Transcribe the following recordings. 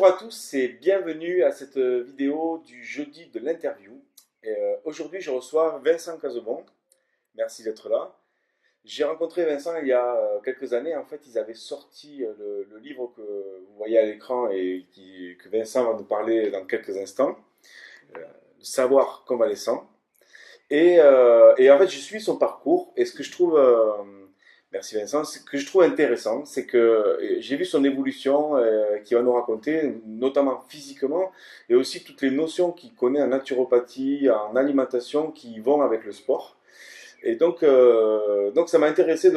Bonjour à tous et bienvenue à cette vidéo du jeudi de l'interview. Aujourd'hui, je reçois Vincent Casaubon. Merci d'être là. J'ai rencontré Vincent il y a quelques années. En fait, ils avaient sorti le livre que vous voyez à l'écran et que Vincent va nous parler dans quelques instants, Le savoir convalescent. Et en fait, je suis son parcours. Et ce que je trouve, merci Vincent, ce que je trouve intéressant, c'est que j'ai vu son évolution qu'il va nous raconter, notamment physiquement, et aussi toutes les notions qu'il connaît en naturopathie, en alimentation, qui vont avec le sport. Et donc ça m'a intéressé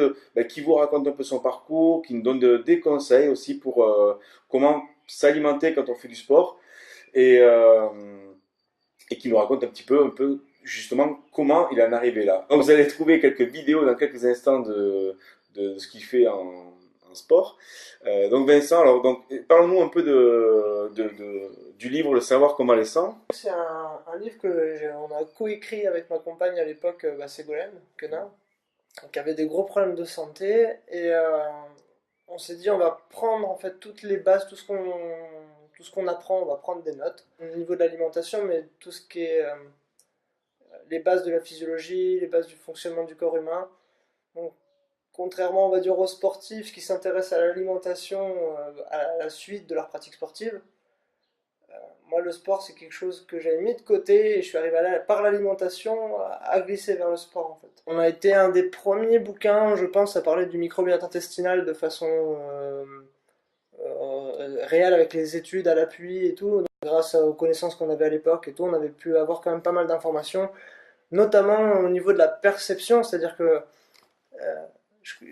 qu'il vous raconte un peu son parcours, qu'il nous donne des conseils aussi pour comment s'alimenter quand on fait du sport. Et, euh, et qui nous raconte un peu justement comment il en est arrivé là. Donc vous allez trouver quelques vidéos dans quelques instants de ce qu'il fait en sport. Donc Vincent, alors donc parle-nous un peu du livre Le savoir convalescent. C'est un livre que on a coécrit avec ma compagne à l'époque, Ségolène Quenin, qui avait des gros problèmes de santé. Et on s'est dit, on va prendre en fait toutes les bases, tout ce qu'on apprend, on va prendre des notes au niveau de l'alimentation, mais tout ce qui est les bases de la physiologie, les bases du fonctionnement du corps humain. Donc, contrairement, on va dire, aux sportifs qui s'intéressent à l'alimentation à la suite de leur pratique sportive, moi, le sport, c'est quelque chose que j'avais mis de côté et je suis arrivé par l'alimentation à glisser vers le sport en fait. On a été un des premiers bouquins, je pense, à parler du microbiote intestinal de façon réelle avec les études à l'appui et tout. Donc, grâce aux connaissances qu'on avait à l'époque et tout, on avait pu avoir quand même pas mal d'informations, notamment au niveau de la perception, c'est-à-dire que euh,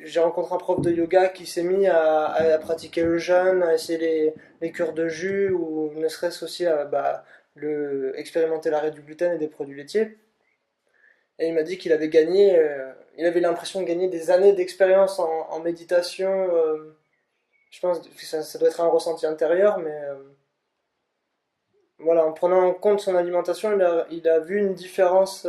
j'ai rencontré un prof de yoga qui s'est mis à pratiquer le jeûne, à essayer les cures de jus ou ne serait-ce aussi à expérimenter l'arrêt du gluten et des produits laitiers. Et il m'a dit qu'il avait gagné, il avait l'impression de gagner des années d'expérience en méditation. Je pense que ça doit être un ressenti intérieur, mais voilà, en prenant en compte son alimentation, il a vu une différence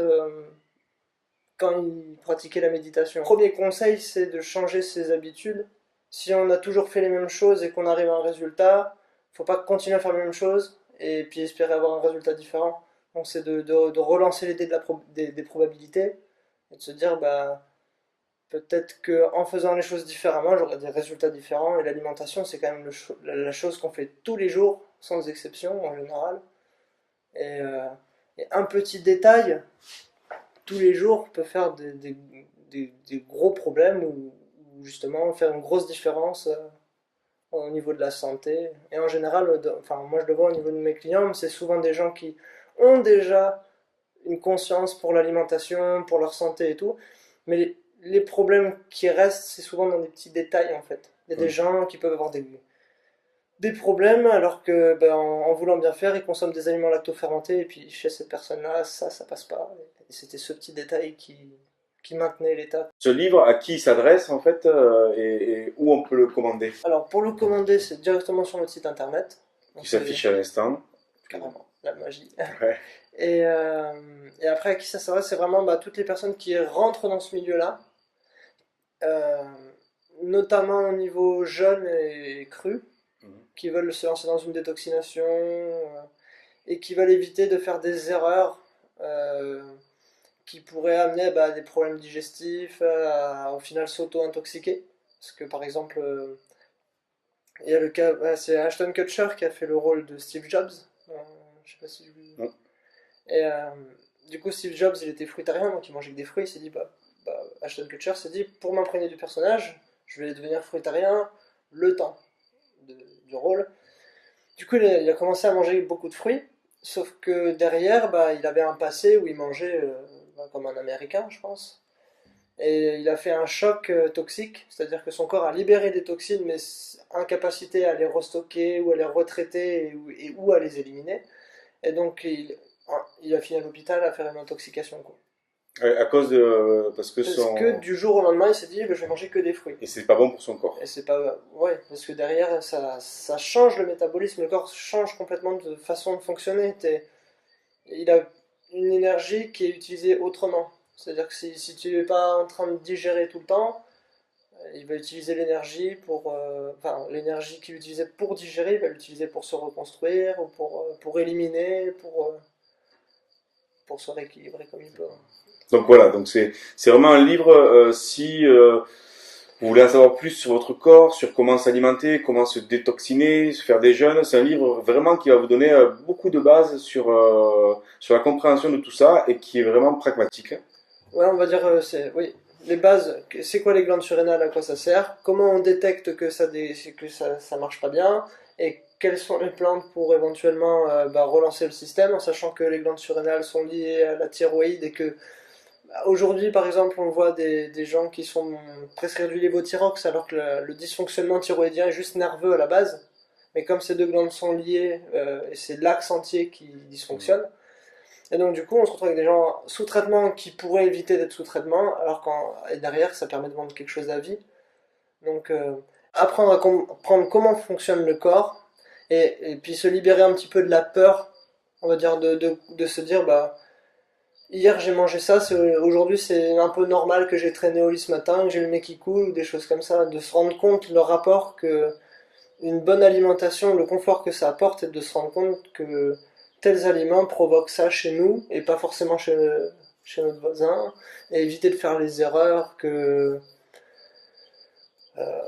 quand il pratiquait la méditation. Le premier conseil, c'est de changer ses habitudes. Si on a toujours fait les mêmes choses et qu'on arrive à un résultat, il ne faut pas continuer à faire les mêmes choses et puis espérer avoir un résultat différent. Donc c'est de relancer l'idée des probabilités et de se dire peut-être qu'en faisant les choses différemment, j'aurai des résultats différents. Et l'alimentation, c'est quand même la chose qu'on fait tous les jours, sans exception en général. Et, euh, et un petit détail tous les jours peut faire des gros problèmes ou justement faire une grosse différence au niveau de la santé. Et en général, enfin, moi je le vois au niveau de mes clients, mais c'est souvent des gens qui ont déjà une conscience pour l'alimentation, pour leur santé et tout. Mais les problèmes qui restent, c'est souvent dans des petits détails en fait. Il y a des gens qui peuvent avoir des problèmes alors que en voulant bien faire, ils consomment des aliments lactofermentés et puis chez cette personne-là, ça passe pas. Et c'était ce petit détail qui maintenait l'état. Ce livre, à qui il s'adresse en fait et où on peut le commander? Alors pour le commander, c'est directement sur notre site internet. Qui s'affiche à l'instant. Carrément, la magie. Ouais. Et, euh, et après, à qui ça s'adresse, c'est vraiment toutes les personnes qui rentrent dans ce milieu-là, euh, notamment au niveau jeune et cru, qui veulent se lancer dans une détoxination et qui veulent éviter de faire des erreurs qui pourraient amener à des problèmes digestifs, au final s'auto-intoxiquer. Parce que par exemple, il y a le cas, c'est Ashton Kutcher qui a fait le rôle de Steve Jobs. Je sais pas si je... Non. Et du coup, Steve Jobs, il était fruitarien, donc il mangeait que des fruits. Il s'est dit, Ashton Kutcher s'est dit, pour m'imprégner du personnage, je vais devenir fruitarien le temps du rôle. Du coup, il a commencé à manger beaucoup de fruits, sauf que derrière, il avait un passé où il mangeait comme un Américain, je pense. Et il a fait un choc toxique, c'est-à-dire que son corps a libéré des toxines, mais incapacité à les restocker ou à les retraiter ou à les éliminer. Et donc, il a fini à l'hôpital à faire une intoxication, quoi. À cause de parce que Parce que du jour au lendemain, il s'est dit, je vais manger que des fruits. et c'est pas bon pour son corps. Et c'est pas. Ouais, parce que derrière, ça change le métabolisme, le corps change complètement de façon de fonctionner. Il a une énergie qui est utilisée autrement. C'est-à-dire que si tu n'es pas en train de digérer tout le temps, Il va utiliser l'énergie enfin, l'énergie qu'il utilisait pour digérer, il va l'utiliser pour se reconstruire, ou pour éliminer, pour se rééquilibrer comme il peut. Donc voilà, donc c'est vraiment un livre, si vous voulez en savoir plus sur votre corps, sur comment s'alimenter, comment se détoxiner, se faire des jeûnes, c'est un livre vraiment qui va vous donner beaucoup de bases sur la compréhension de tout ça et qui est vraiment pragmatique. Ouais, on va dire, oui, les bases, c'est quoi les glandes surrénales, à quoi ça sert, comment on détecte que ça marche pas bien, et quelles sont les plantes pour éventuellement relancer le système, en sachant que les glandes surrénales sont liées à la thyroïde et que aujourd'hui, par exemple, on voit des gens qui sont prescrits du lévothyrox alors que le dysfonctionnement thyroïdien est juste nerveux à la base. Mais comme ces deux glandes sont liées, et c'est l'axe entier qui dysfonctionne, et donc du coup, on se retrouve avec des gens sous traitement qui pourraient éviter d'être sous traitement, et derrière, ça permet de vendre quelque chose à vie. Donc, apprendre à comprendre comment fonctionne le corps, et puis se libérer un petit peu de la peur, on va dire, de se dire, bah, hier j'ai mangé ça, aujourd'hui c'est un peu normal que j'ai traîné au lit ce matin, que j'ai le nez qui coule, ou des choses comme ça, de se rendre compte le rapport que une bonne alimentation, le confort que ça apporte, et de se rendre compte que tels aliments provoquent ça chez nous et pas forcément chez notre voisin, et éviter de faire les erreurs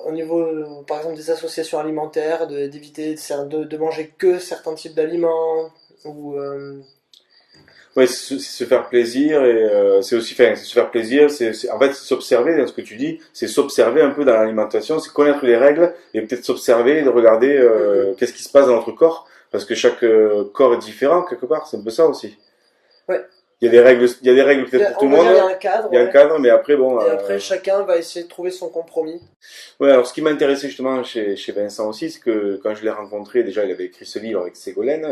au niveau, par exemple, des associations alimentaires, d'éviter de manger que certains types d'aliments, ou Ouais, c'est se faire plaisir et c'est aussi, enfin, c'est se faire plaisir, en fait c'est s'observer dans ce que tu dis, c'est s'observer un peu dans l'alimentation, c'est connaître les règles et peut-être s'observer, de regarder qu'est-ce qui se passe dans notre corps, parce que chaque corps est différent quelque part, c'est un peu ça aussi. ouais. Il y a des règles peut-être pour tout On le va dire il y monde, a un cadre, il y a un ouais. cadre, mais après bon. Et après, chacun va essayer de trouver son compromis. Ouais, alors ce qui m'a intéressé justement chez Vincent aussi, c'est que quand je l'ai rencontré, déjà il avait écrit ce livre avec Ségolène,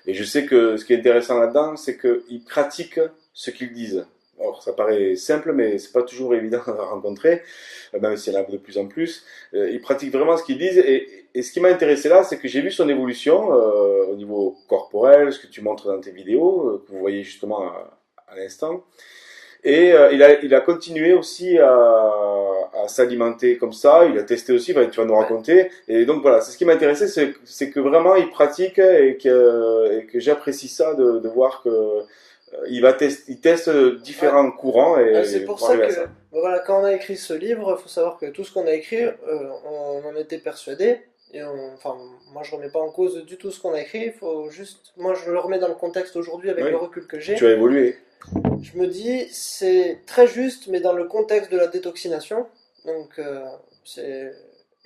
et je sais que ce qui est intéressant là-dedans, c'est qu'il pratique ce qu'ils disent. Alors ça paraît simple, mais c'est pas toujours évident à rencontrer, même s'il y en a de plus en plus. Il pratique vraiment ce qu'ils disent, et ce qui m'a intéressé là, c'est que j'ai vu son évolution au niveau corporel, ce que tu montres dans tes vidéos, que vous voyez justement à l'instant. Et il a continué aussi à s'alimenter comme ça. Il a testé aussi, enfin, tu vas nous raconter. Et donc voilà, c'est ce qui m'intéressait, c'est que vraiment il pratique et que j'apprécie ça de voir que il teste Ouais. différents courants C'est pour pour ça arriver à que, ça. voilà, quand on a écrit ce livre, il faut savoir que tout ce qu'on a écrit, on en était persuadé. Et enfin, moi je remets pas en cause du tout ce qu'on a écrit. Il faut juste, moi je le remets dans le contexte aujourd'hui avec Oui, le recul que tu j'ai. as évolué. Je me dis, c'est très juste, mais dans le contexte de la détoxination. Donc, c'est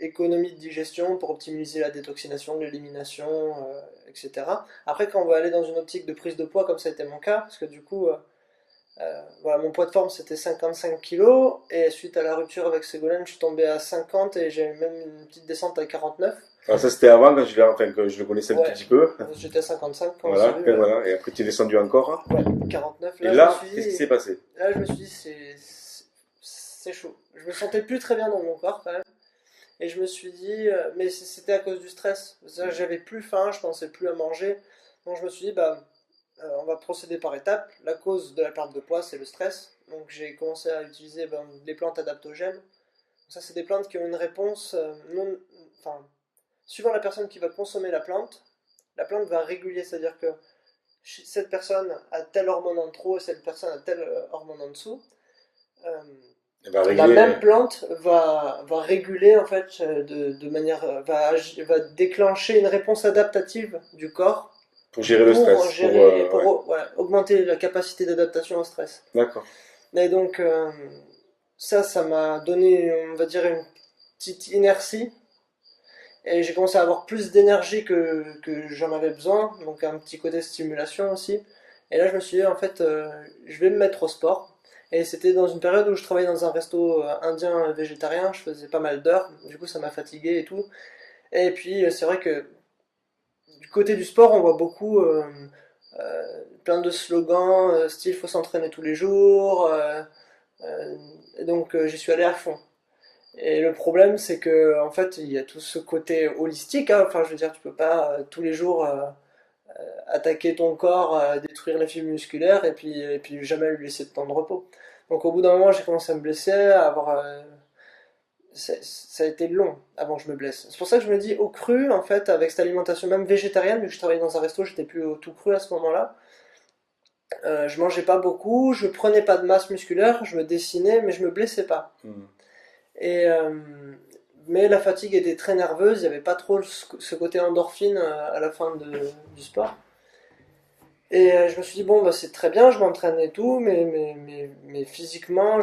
économie de digestion pour optimiser la détoxination, l'élimination, etc. Après, quand on va aller dans une optique de prise de poids, comme ça a été mon cas, parce que du coup, voilà, mon poids de forme c'était 55 kilos, et suite à la rupture avec Ségolène, je suis tombé à 50 et j'ai même une petite descente à 49. Alors ça c'était avant quand enfin, que je le connaissais un tout Ouais, petit peu. j'étais à 55 quand on s'est Voilà, vu, et ouais. voilà. Et après tu es descendu encore. Ouais, 49. Et Là, je me là, suis qu'est-ce qui dit, s'est passé? là, je me suis dit, c'est chaud. Je me sentais plus très bien dans mon corps quand même. Et je me suis dit, mais c'était à cause du stress. J'avais plus faim, je pensais plus à manger. Donc je me suis dit, bah, on va procéder par étapes. La cause de la perte de poids, c'est le stress. Donc j'ai commencé à utiliser des plantes adaptogènes. Ça, c'est des plantes qui ont une réponse non. Enfin, suivant la personne qui va consommer la plante va réguler. C'est-à-dire que cette personne a telle hormone en trop et cette personne a telle hormone en dessous. Euh, Elle va la régler. même plante va réguler en fait de manière va déclencher une réponse adaptative du corps Pour gérer le pour stress. gérer Ouais. pour voilà, augmenter la capacité d'adaptation au stress. D'accord. Et donc ça m'a donné, on va dire, une petite inertie, et j'ai commencé à avoir plus d'énergie que j'en avais besoin, donc un petit côté stimulation aussi. Et là je me suis dit en fait je vais me mettre au sport. Et c'était dans une période où je travaillais dans un resto indien végétarien, je faisais pas mal d'heures, du coup ça m'a fatigué et tout. Et puis c'est vrai que du côté du sport on voit beaucoup plein de slogans, style faut s'entraîner tous les jours, euh, et donc j'y suis allé à fond. Et le problème, c'est que en fait, il y a tout ce côté holistique, hein. Enfin, je veux dire, tu peux pas tous les jours attaquer ton corps, détruire les fibres musculaires et puis jamais lui laisser de temps de repos. Donc, au bout d'un moment, j'ai commencé à me blesser, à avoir ça a été long avant que je me blesse. C'est pour ça que je me dis, au cru, en fait, avec cette alimentation même végétarienne, vu que je travaillais dans un resto, j'étais plus au tout cru à ce moment-là. Je mangeais pas beaucoup, je prenais pas de masse musculaire, je me dessinais, mais je me blessais pas. Et, mais la fatigue était très nerveuse, il n'y avait pas trop ce côté endorphine à la fin du sport. Et je me suis dit, bon, bah, c'est très bien, je m'entraîne et tout, mais physiquement,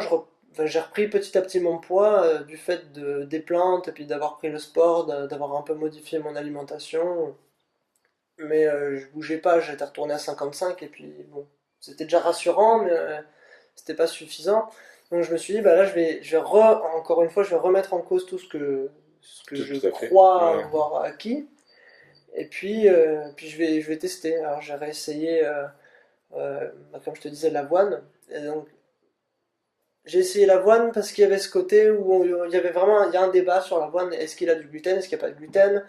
j'ai repris petit à petit mon poids du fait des plantes et puis d'avoir pris le sport, d'avoir un peu modifié mon alimentation. Mais je bougeais pas, j'étais retourné à 55 et puis bon, c'était déjà rassurant, mais c'était pas suffisant. Donc je me suis dit, bah là, encore une fois, je vais remettre en cause tout ce que je Tout à fait. crois Ouais. avoir acquis. Et puis je vais tester. Alors j'ai réessayé, comme je te disais, l'avoine. Et donc j'ai essayé l'avoine parce qu'il y avait ce côté où il y avait vraiment il y a un débat sur l'avoine. Est-ce qu'il a du gluten, est-ce qu'il n'y a pas de gluten?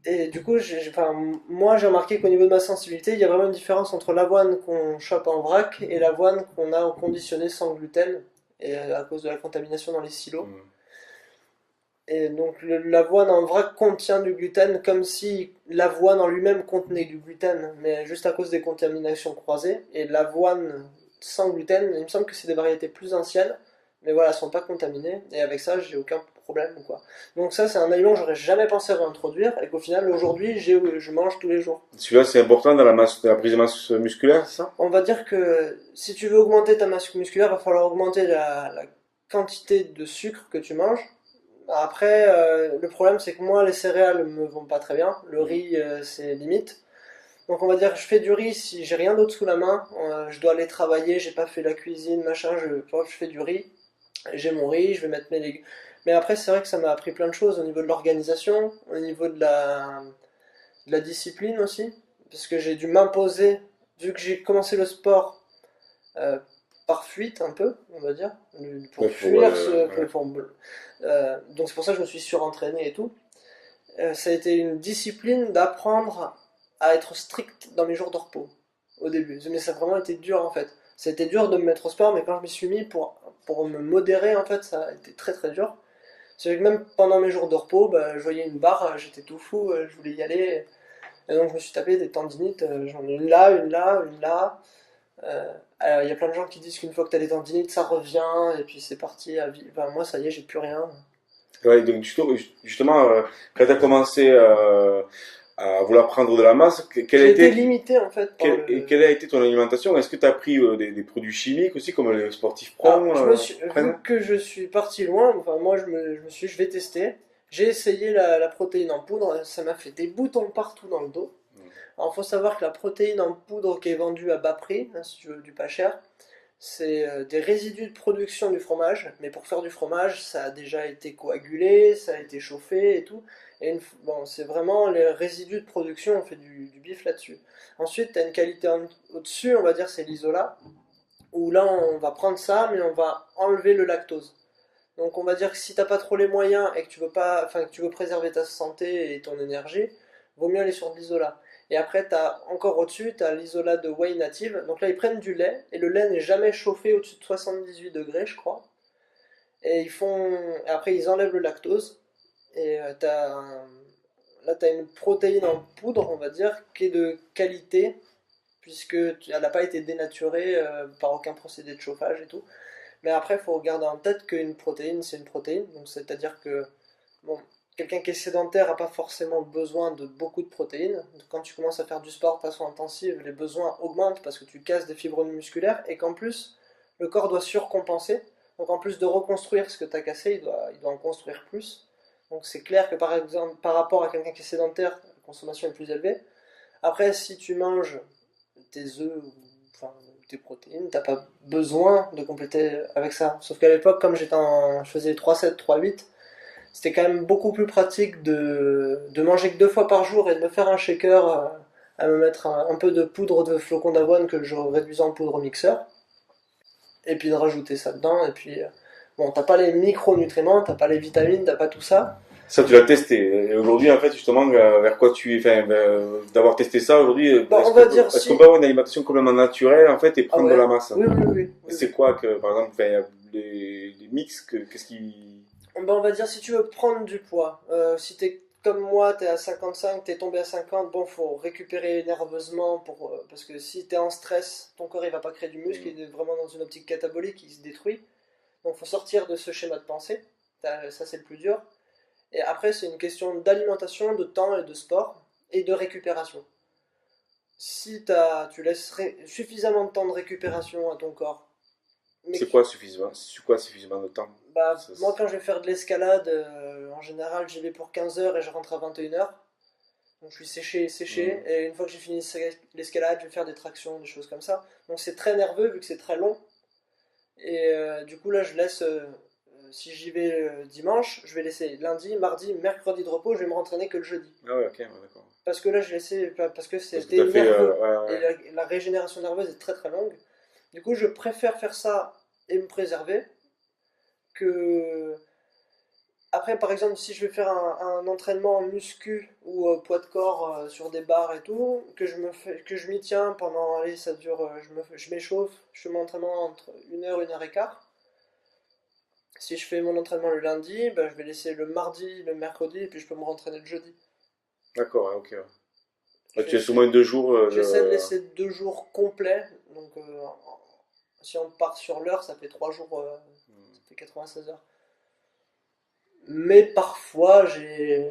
Et du coup, enfin, moi j'ai remarqué qu'au niveau de ma sensibilité, il y a vraiment une différence entre l'avoine qu'on chope en vrac et l'avoine qu'on a conditionnée sans gluten, et à cause de la contamination dans les silos. Et donc l'avoine en vrac contient du gluten comme si l'avoine en lui-même contenait du gluten, mais juste à cause des contaminations croisées. Et l'avoine sans gluten, il me semble que c'est des variétés plus anciennes, mais voilà, elles sont pas contaminées. Et avec ça, j'ai aucun problème quoi. Donc ça, c'est un aliment que j'aurais jamais pensé réintroduire et qu'au final, aujourd'hui, je mange tous les jours. Celui-là, c'est important dans dans la prise de masse musculaire, c'est ça? On va dire que si tu veux augmenter ta masse musculaire, il va falloir augmenter la quantité de sucre que tu manges. Après, le problème c'est que moi les céréales me vont pas très bien, le riz c'est limite. Donc on va dire que je fais du riz si j'ai rien d'autre sous la main, je dois aller travailler, j'ai pas fait la cuisine, machin, je fais du riz, j'ai mon riz, je vais mettre mes légumes. Mais après c'est vrai que ça m'a appris plein de choses au niveau de l'organisation, au niveau de la discipline aussi, parce que j'ai dû m'imposer, vu que j'ai commencé le sport euh, par fuite un peu, on va dire, pour Ouais, fuir ouais. donc c'est pour ça que je me suis surentraîné et tout. Ça a été une discipline d'apprendre à être strict dans mes jours de repos au début. Mais ça a vraiment été dur en fait. Ça a été dur de me mettre au sport, mais quand je m'y suis mis pour me modérer, en fait, ça a été très très dur. C'est que même pendant mes jours de repos, bah, je voyais une barre, j'étais tout fou, je voulais y aller. Et donc je me suis tapé des tendinites, j'en ai une là, une là, une là. Alors, il y a plein de gens qui disent qu'une fois que tu as des tendinites, ça revient, et puis c'est parti à vie. Enfin, moi, ça y est, j'ai plus rien. Ouais, donc justement, quand tu as commencé à vouloir prendre de la masse, J'ai été limité en fait par quelle a été ton alimentation? Est-ce que tu as pris des produits chimiques aussi, comme les sportifs Alors, prennent, vu prennent? que je suis parti loin, enfin, moi je me suis dit, je vais tester. J'ai essayé la protéine en poudre, ça m'a fait des boutons partout dans le dos. Alors, il faut savoir que la protéine en poudre qui est vendue à bas prix, hein, si tu veux du pas cher, c'est des résidus de production du fromage. Mais pour faire du fromage, ça a déjà été coagulé, ça a été chauffé et tout. Et bon, c'est vraiment les résidus de production, on fait du bif là-dessus. Ensuite, tu as une qualité au-dessus, on va dire, c'est l'isolat, où là, on va prendre ça, mais on va enlever le lactose. Donc on va dire que si t'as pas trop les moyens et que tu veux pas, enfin que tu veux préserver ta santé et ton énergie, vaut mieux aller sur de l'isolat. Et après t'as encore au-dessus, t'as l'isolat de whey native. Donc là ils prennent du lait et le lait n'est jamais chauffé au-dessus de 78 degrés, je crois. Et et après ils enlèvent le lactose et là t'as une protéine en poudre, on va dire, qui est de qualité puisque elle n'a pas été dénaturée par aucun procédé de chauffage et tout. Mais après, il faut garder en tête qu'une protéine, c'est une protéine. Donc, c'est-à-dire que bon, quelqu'un qui est sédentaire n'a pas forcément besoin de beaucoup de protéines. Donc, quand tu commences à faire du sport de façon intensive, les besoins augmentent parce que tu casses des fibres musculaires et qu'en plus, le corps doit surcompenser. Donc, en plus de reconstruire ce que tu as cassé, il doit en construire plus. Donc, c'est clair que par exemple, par rapport à quelqu'un qui est sédentaire, la consommation est plus élevée. Après, si tu manges tes œufs ou enfin, tes protéines, t'as pas besoin de compléter avec ça. Sauf qu'à l'époque, comme je faisais 3-7, 3-8, c'était quand même beaucoup plus pratique de manger que 2 fois par jour et de me faire un shaker à me mettre un peu de poudre de flocons d'avoine que je réduisais en poudre au mixeur et puis de rajouter ça dedans. Et puis, bon, t'as pas les micronutriments, t'as pas les vitamines, t'as pas tout ça. Ça, tu l'as testé. Et aujourd'hui, en fait, justement, vers quoi d'avoir testé ça aujourd'hui, Bon, on va dire est-ce si. qu'on peut avoir une alimentation complètement naturelle, en fait, et Ah prendre de ouais. la masse? Oui, oui, oui. Oui, C'est oui. quoi que, par exemple, les mix, qu'est-ce qui... Ben, on va dire si tu veux prendre du poids, si t'es comme moi, t'es à 55, t'es tombé à 50, bon, faut récupérer nerveusement parce que si t'es en stress, ton corps il va pas créer du muscle, il est vraiment dans une optique catabolique, il se détruit. Donc faut sortir de ce schéma de pensée, ça c'est le plus dur. Et après c'est une question d'alimentation, de temps et de sport et de récupération. Si tu laisses suffisamment de temps de récupération à ton corps, mais C'est quoi suffisamment? C'est quoi suffisamment de temps? bah, Ça, moi, quand je vais faire de l'escalade, en général, j'y vais pour 15 heures et je rentre à 21 heures. Donc, je suis séché, séché. Mhm. Et une fois que j'ai fini l'escalade, je vais faire des tractions, des choses comme ça. Donc, c'est très nerveux vu que c'est très long. Et du coup, là, je laisse. Si j'y vais dimanche, je vais laisser lundi, mardi, mercredi de repos. Je vais me rentraîner que le jeudi. Ah ouais, ok, ouais, d'accord. Parce que là, j'ai laissé. Parce que Parce que c'était t'as fait... nerveux. ouais, Et ouais. la régénération nerveuse est très très longue. Du coup, je préfère faire ça et me préserver que après, par exemple, si je vais faire un entraînement en muscu ou poids de corps sur des barres et tout, que je m'y tiens pendant, allez, ça dure, je m'échauffe, je fais mon entraînement entre 1 heure et quart. Si je fais mon entraînement le lundi, ben, je vais laisser le mardi, le mercredi, et puis je peux me rentraîner le jeudi. D'accord, ouais, ok. Ouais. Ouais, tu es sous J'essaie moins de 2 jours. j'essaie de laisser 2 jours complets, donc si on part sur l'heure, ça fait 3 jours, ça fait 96 heures. Mais parfois, j'ai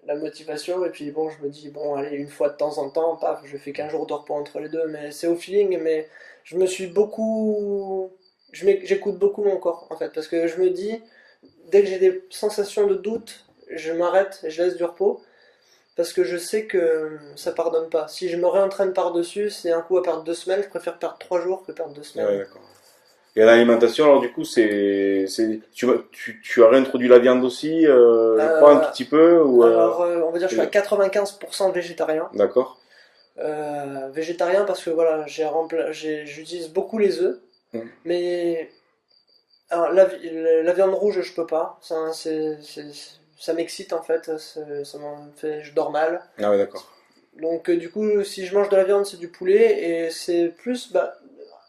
la motivation et puis bon je me dis bon allez une fois de temps en temps paf je fais qu'un jour de repos entre les deux mais c'est au feeling mais je me suis beaucoup j'écoute beaucoup mon corps en fait parce que je me dis dès que j'ai des sensations de doute je m'arrête et je laisse du repos parce que je sais que ça pardonne pas si je me réentraîne par dessus c'est un coup à perdre 2 semaines je préfère perdre 3 jours que perdre deux Ouais, semaines d'accord. Et l'alimentation, alors du coup, tu as réintroduit la viande aussi, je crois, un tout Euh, petit peu, ou... alors on va dire je suis à et- 95% végétarien. D'accord. Végétarien parce que voilà, j'utilise beaucoup les œufs, Mm. mais alors, la viande rouge je peux pas, ça m'excite en fait, ça m'en fait, je dors mal. Ah ouais, d'accord. Donc du coup, si je mange de la viande, c'est du poulet et c'est plus, bah,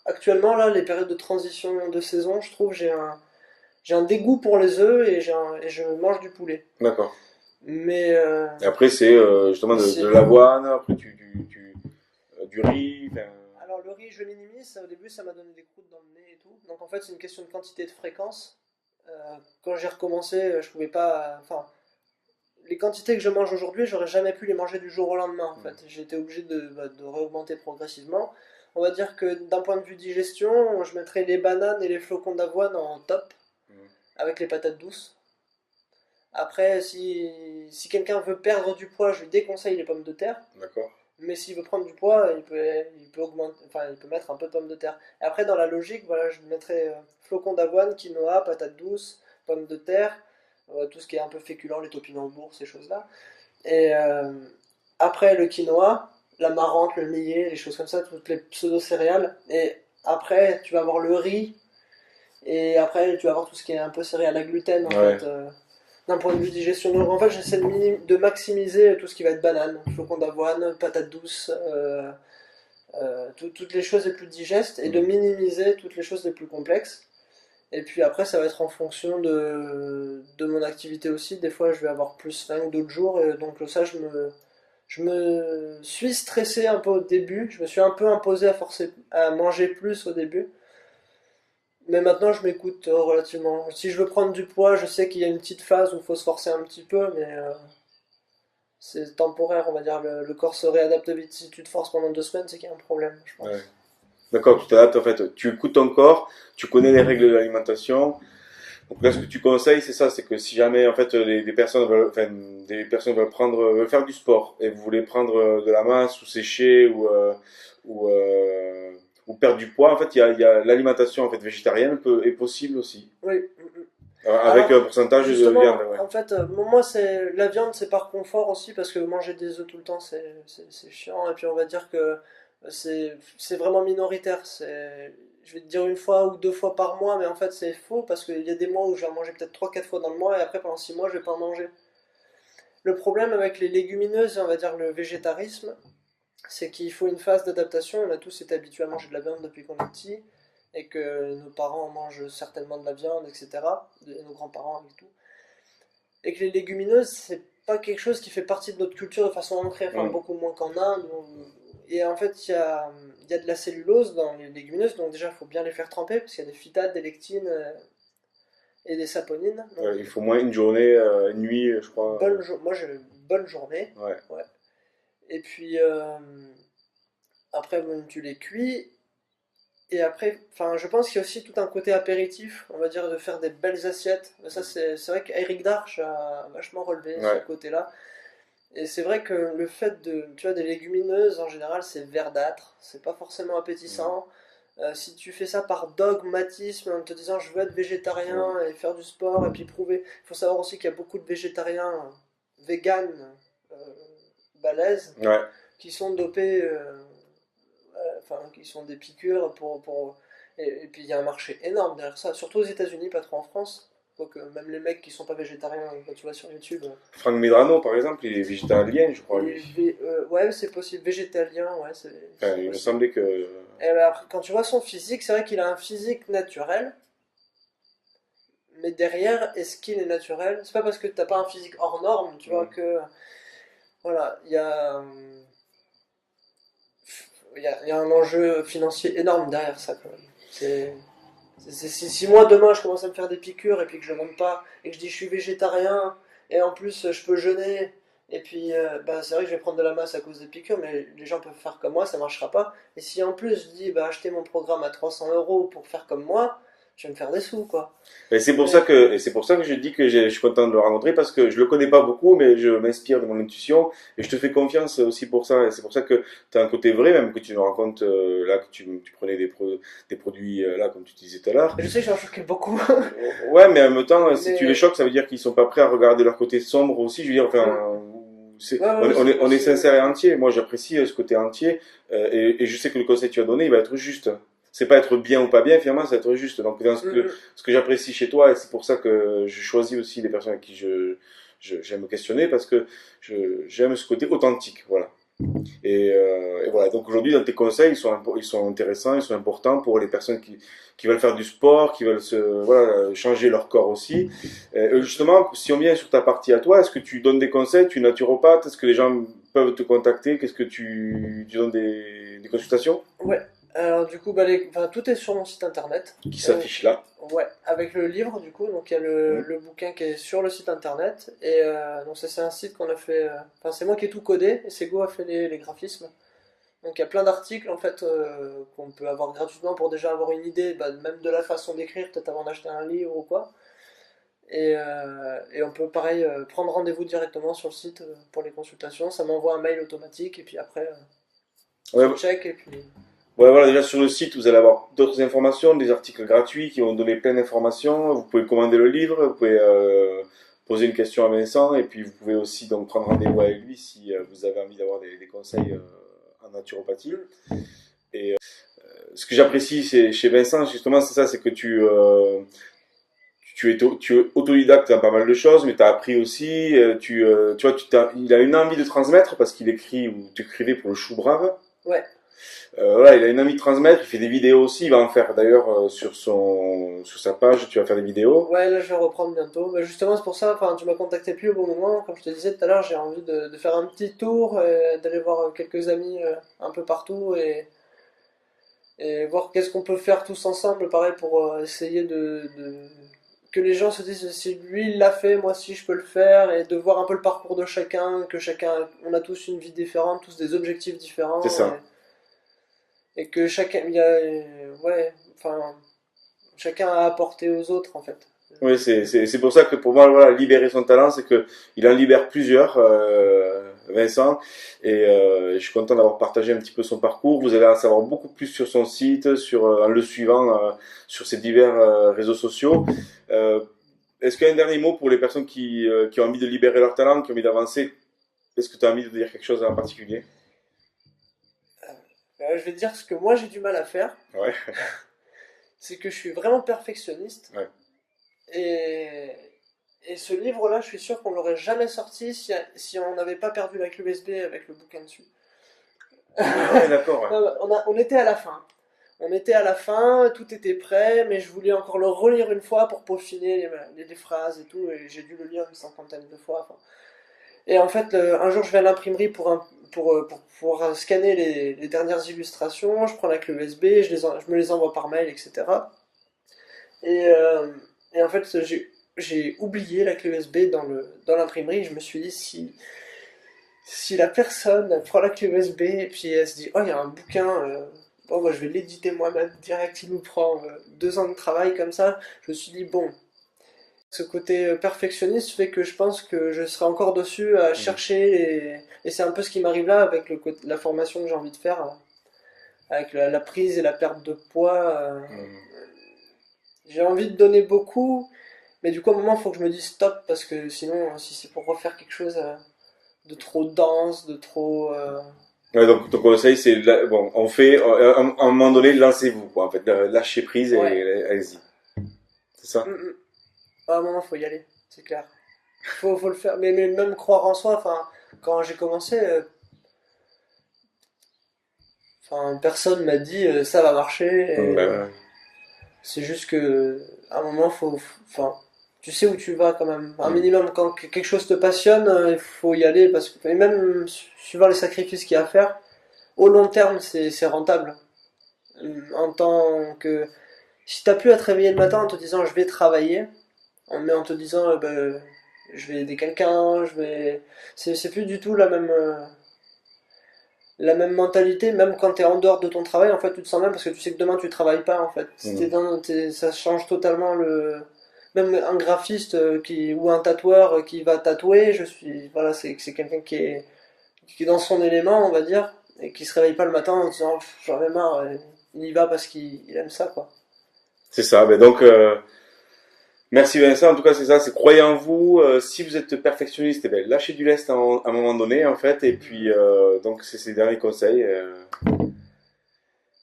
actuellement là, les périodes de transition de saison, je trouve j'ai un dégoût pour les œufs et je mange du poulet. D'accord. Mais Et après, c'est justement de c'est l'avoine, après du riz, enfin, Alors le riz, je minimise. Au début, ça m'a donné des croûtes dans le nez et tout. Donc en fait, c'est une question de quantité et de fréquence. Quand j'ai recommencé, je pouvais pas. Enfin, les quantités que je mange aujourd'hui, j'aurais jamais pu les manger du jour au lendemain. En fait, j'ai été obligé de réaugmenter progressivement. On va dire que d'un point de vue digestion, je mettrais les bananes et les flocons d'avoine en top, mm, avec les patates douces. Après, si quelqu'un veut perdre du poids, je lui déconseille les pommes de terre. d'accord. Mais s'il veut prendre du poids, il peut augmenter, enfin, il peut mettre un peu de pommes de terre. Et après, dans la logique, voilà, je mettrais flocons d'avoine, quinoa, patates douces, pommes de terre, tout ce qui est un peu féculent, les topinambours, ces choses-là. Et après, le quinoa, la marrante, le millet, les choses comme ça, toutes les pseudo-céréales. Et après, tu vas avoir le riz, et après, tu vas avoir tout ce qui est un peu céréales à gluten, en Ouais, fait. D'un point de vue digestion. Donc en fait, j'essaie de maximiser tout ce qui va être banane, flocons d'avoine, patates douces, toutes les choses les plus digestes et de mm, minimiser toutes les choses les plus complexes. Et puis après, ça va être en fonction de mon activité aussi. Des fois, je vais avoir plus faim que d'autres jours. Et donc ça, je me suis stressé un peu au début. Je me suis un peu imposé à manger plus au début. Mais maintenant, je m'écoute relativement. Si je veux prendre du poids, je sais qu'il y a une petite phase où il faut se forcer un petit peu, mais c'est temporaire, on va dire. Le corps se réadapte vite. Si tu te forces pendant 2 semaines, c'est qu'il y a un problème, je ouais. pense. D'accord, tu t'adaptes en fait, tu écoutes ton corps, tu connais les règles de l'alimentation. Donc là, ce que tu conseilles, c'est ça, c'est que si jamais en fait des personnes veulent, enfin, des personnes veulent faire du sport et vous voulez prendre de la masse ou sécher ou, euh, ou perdre du poids, en fait, il y a l'alimentation en fait végétarienne est possible aussi, Oui. avec un Alors, pourcentage de viande, justement, ouais. en fait, moi, la viande, c'est par confort aussi, parce que manger des œufs tout le temps, c'est chiant. Et puis, on va dire que c'est vraiment minoritaire. Je vais te dire une fois ou 2 fois par mois, mais en fait, c'est faux, parce qu'il y a des mois où je vais en manger peut-être 3 4 fois dans le mois, et après, pendant 6 mois, je vais pas en manger. Le problème avec les légumineuses, et on va dire le végétarisme, c'est qu'il faut une phase d'adaptation. On a tous été habitués à manger de la viande depuis qu'on est petit. et que nos parents mangent certainement de la viande, etc., et nos grands-parents et tout, et que les légumineuses, c'est pas quelque chose qui fait partie de notre culture de façon ancrée, enfin beaucoup moins qu'en Inde. Et en fait, il y a de la cellulose dans les légumineuses, donc déjà, il faut bien les faire tremper, parce qu'il y a des phytates, des lectines et des saponines. Donc, Il faut moins une journée, une nuit, je crois. moi, j'ai une bonne journée. Ouais. Ouais. Et puis, après, bon, tu les cuis. Et après, enfin, je pense qu'il y a aussi tout un côté apéritif, on va dire, de faire des belles assiettes. Ça, c'est vrai qu'Eric Darch a vachement relevé ce côté-là. Et c'est vrai que le fait de, tu vois, des légumineuses, en général, c'est verdâtre, c'est pas forcément appétissant. Si tu fais ça par dogmatisme, en te disant je veux être végétarien et faire du sport et puis prouver, il faut savoir aussi qu'il y a beaucoup de végétariens véganes balèzes qui sont dopés, enfin qui sont des piqûres et puis il y a un marché énorme derrière ça, surtout aux États-Unis, pas trop en France. Quoique même les mecs qui sont pas végétariens, quand tu vois sur YouTube. Franck Medrano, par exemple, il est végétalien, je crois. Ouais, c'est possible. Végétalien, ouais. Il me semblait que. Et alors, quand tu vois son physique, c'est vrai qu'il a un physique naturel. Mais derrière, est-ce qu'il est naturel? C'est pas parce que t'as pas un physique hors norme, tu vois, que. Voilà, il y a un enjeu financier énorme derrière ça, quand même. Si moi demain je commence à me faire des piqûres et puis que je monte pas et que je dis je suis végétarien et en plus je peux jeûner et puis bah, c'est vrai que je vais prendre de la masse à cause des piqûres mais les gens peuvent faire comme moi, ça marchera pas. Et si en plus je dis bah achetez mon programme à 300 € pour faire comme moi, je vais me faire des sous quoi. Et c'est pour ça que je dis que je suis content de le rencontrer parce que je le connais pas beaucoup, mais je m'inspire de mon intuition et je te fais confiance aussi pour ça. Et c'est pour ça que tu as un côté vrai, même que tu nous racontes là que tu prenais des produits là, comme tu disais tout à l'heure. Je sais que j'en choquais beaucoup. Ouais, mais en même temps, si tu les choques, ça veut dire qu'ils sont pas prêts à regarder leur côté sombre aussi. Je veux dire, enfin. On est sincère et entier. Moi, j'apprécie ce côté entier et je sais que le conseil que tu as donné, il va être juste. C'est pas être bien ou pas bien, finalement, c'est être juste. Donc, dans ce que j'apprécie chez toi, et c'est pour ça que je choisis aussi les personnes avec qui j'aime me questionner, parce que j'aime ce côté authentique. Voilà. Et voilà. Donc, aujourd'hui, dans tes conseils, ils sont intéressants, ils sont importants pour les personnes qui veulent faire du sport, qui veulent changer leur corps aussi. Justement, si on vient sur ta partie à toi, est-ce que tu donnes des conseils, tu es naturopathe, est-ce que les gens peuvent te contacter, qu'est-ce que tu donnes des consultations? Ouais. Alors du coup, bah, tout est sur mon site internet. Qui s'affiche là. Ouais, avec le livre du coup, donc il y a le bouquin qui est sur le site internet. Et donc ça c'est un site qu'on a fait, enfin c'est moi qui ai tout codé et Sego a fait les graphismes. Donc il y a plein d'articles en fait qu'on peut avoir gratuitement pour déjà avoir une idée bah, même de la façon d'écrire, peut-être avant d'acheter un livre ou quoi. Et on peut pareil prendre rendez-vous directement sur le site pour les consultations. Ça m'envoie un mail automatique et puis après je check et puis... Ouais, voilà, déjà sur le site, vous allez avoir d'autres informations, des articles gratuits qui vont donner plein d'informations. Vous pouvez commander le livre, vous pouvez poser une question à Vincent, et puis vous pouvez aussi donc prendre rendez-vous avec lui si vous avez envie d'avoir des conseils en naturopathie. Et ce que j'apprécie chez Vincent, justement, c'est ça, c'est que tu es autodidacte dans pas mal de choses, mais tu as appris aussi. Tu vois, il a une envie de transmettre parce qu'il écrit ou tu écrivais pour le Chou Brave. Ouais. Voilà, il a une envie de transmettre, il fait des vidéos aussi, il va en faire d'ailleurs sur sa page, tu vas faire des vidéos. Ouais, là je vais reprendre bientôt. Bah, justement, c'est pour ça, enfin, tu m'as contacté plus au bon moment. Comme je te disais tout à l'heure, j'ai envie de faire un petit tour, d'aller voir quelques amis un peu partout et voir qu'est-ce qu'on peut faire tous ensemble, pareil, pour essayer que les gens se disent si lui il l'a fait, moi aussi je peux le faire, et de voir un peu le parcours de chacun, on a tous une vie différente, tous des objectifs différents. C'est ça. Et que chacun, chacun a apporté aux autres en fait. Oui, c'est pour ça que pour moi, voilà, libérer son talent, c'est que il en libère plusieurs, Vincent, et je suis content d'avoir partagé un petit peu son parcours. Vous allez en savoir beaucoup plus sur son site, en le suivant sur ses divers réseaux sociaux. Est-ce qu'il y a un dernier mot pour les personnes qui ont envie de libérer leur talent, qui ont envie d'avancer? Est-ce que tu as envie de dire quelque chose en particulier? Je vais te dire ce que moi j'ai du mal à faire. Ouais. C'est que je suis vraiment perfectionniste. Ouais. Et ce livre-là, je suis sûr qu'on l'aurait jamais sorti si on n'avait pas perdu la clé USB avec le bouquin dessus. Ouais, d'accord. Ouais. On était à la fin. On était à la fin, tout était prêt, mais je voulais encore le relire une fois pour peaufiner les phrases et tout, et j'ai dû le lire une cinquantaine de fois. Enfin. Et en fait, un jour, je vais à l'imprimerie pour pouvoir scanner les dernières illustrations, je prends la clé USB, je me les envoie par mail, etc. Et, euh, et en fait, j'ai oublié la clé USB dans l'imprimerie, je me suis dit, si la personne elle prend la clé USB et puis elle se dit oh il y a un bouquin bon moi je vais l'éditer moi-même direct, il nous prend 2 ans de travail comme ça, je me suis dit bon ce côté perfectionniste fait que je pense que je serai encore dessus à Mhm. chercher et c'est un peu ce qui m'arrive là avec la formation que j'ai envie de faire avec la prise et la perte de poids Mhm. j'ai envie de donner beaucoup mais du coup à un moment il faut que je me dise stop parce que sinon si c'est pour refaire quelque chose de trop dense, de trop Ouais, donc ton conseil, c'est bon, on fait à un moment donné, lancez-vous, quoi. En fait, lâchez prise ouais. et allez-y. C'est ça? Mm. À un moment, faut y aller, c'est clair. Faut le faire, mais même croire en soi. Enfin, quand j'ai commencé, enfin, personne m'a dit ça va marcher. Ben, C'est juste que à un moment, enfin, tu sais où tu vas quand même. Un mm. minimum, quand quelque chose te passionne, il faut y aller parce que et même suivant les sacrifices qu'il y a à faire, au long terme, c'est rentable. En tant que si t'as plus à te réveiller le matin en te disant je vais travailler, mais en te disant ben, je vais aider quelqu'un, je vais. C'est plus du tout la même mentalité, même quand t'es en dehors de ton travail, en fait, tu te sens même parce que tu sais que demain tu travailles pas, en fait. Si Mm. ça change totalement le. Même un graphiste ou un tatoueur qui va tatouer, voilà, c'est quelqu'un qui est dans son élément, on va dire, et qui se réveille pas le matin en se disant pff, j'en ai marre, il y va parce qu'il aime ça, quoi. C'est ça. Ben donc, merci Vincent. En tout cas, c'est ça. C'est croyez en vous. Si vous êtes perfectionniste, eh ben, lâchez du lest à un moment donné, en fait. Et puis, donc, c'est ces derniers conseils.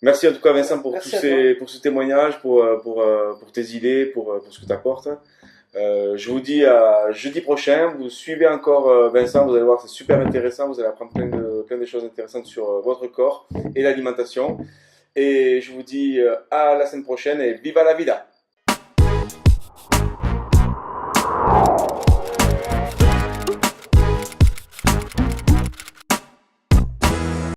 Merci en tout cas Ouais, Vincent pour merci à toi. pour ce témoignage, pour tes idées, pour ce que tu apportes. Je vous dis à jeudi prochain. Vous suivez encore Vincent, vous allez voir, c'est super intéressant. Vous allez apprendre plein de choses intéressantes sur votre corps et l'alimentation. Et je vous dis à la semaine prochaine et viva la vida!